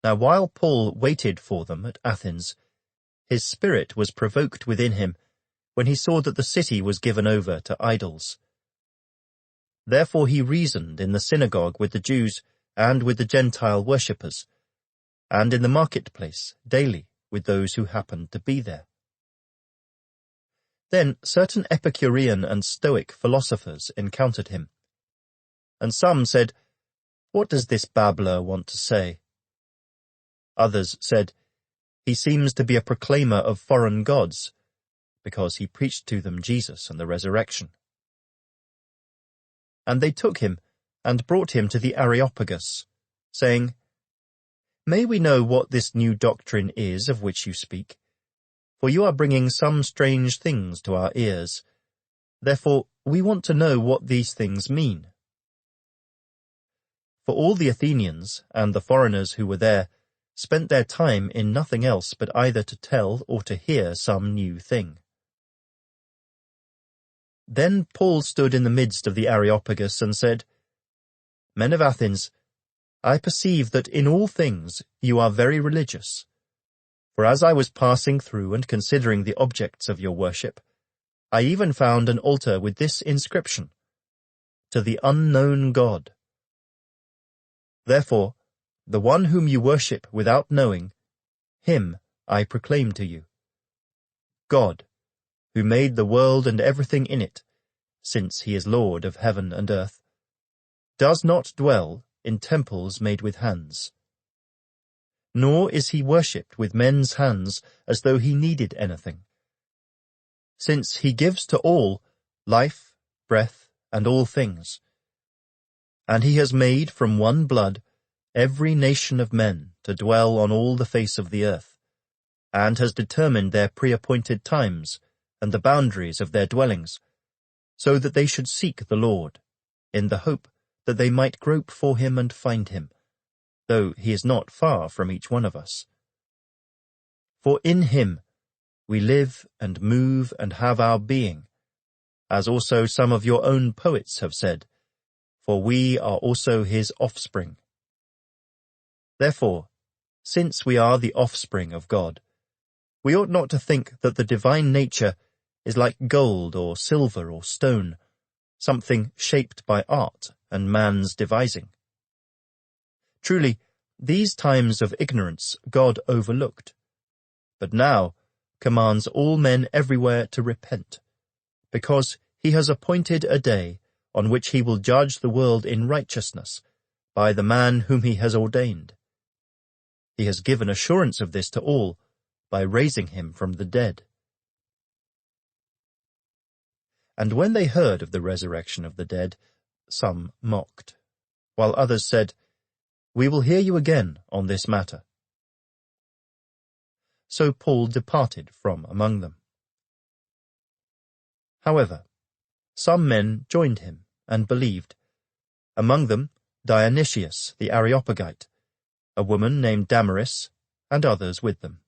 Now while Paul waited for them at Athens, his spirit was provoked within him when he saw that the city was given over to idols. Therefore he reasoned in the synagogue with the Jews and with the Gentile worshippers, and in the marketplace daily with those who happened to be there. Then certain Epicurean and Stoic philosophers encountered him, and some said, "What does this babbler want to say?" Others said, "He seems to be a proclaimer of foreign gods," because he preached to them Jesus and the resurrection. And they took him and brought him to the Areopagus, saying, "May we know what this new doctrine is of which you speak? For you are bringing some strange things to our ears. Therefore we want to know what these things mean." For all the Athenians and the foreigners who were there spent their time in nothing else but either to tell or to hear some new thing. Then Paul stood in the midst of the Areopagus and said, "Men of Athens, I perceive that in all things you are very religious. For as I was passing through and considering the objects of your worship, I even found an altar with this inscription, 'To the unknown God.' Therefore, the one whom you worship without knowing, him I proclaim to you. God, who made the world and everything in it, since he is Lord of heaven and earth, does not dwell in temples made with hands. Nor is he worshipped with men's hands as though he needed anything. Since he gives to all life, breath, and all things. And he has made from one blood every nation of men to dwell on all the face of the earth, and has determined their pre-appointed times and the boundaries of their dwellings, so that they should seek the Lord, in the hope that they might grope for him and find him, though he is not far from each one of us. For in him we live and move and have our being, as also some of your own poets have said, for we are also his offspring. Therefore, since we are the offspring of God, we ought not to think that the divine nature is like gold or silver or stone, something shaped by art and man's devising. Truly, these times of ignorance God overlooked, but now commands all men everywhere to repent, because he has appointed a day on which he will judge the world in righteousness by the man whom he has ordained. He has given assurance of this to all by raising him from the dead." And when they heard of the resurrection of the dead, some mocked, while others said, "We will hear you again on this matter." So Paul departed from among them. However, some men joined him and believed, among them Dionysius the Areopagite, a woman named Damaris, and others with them.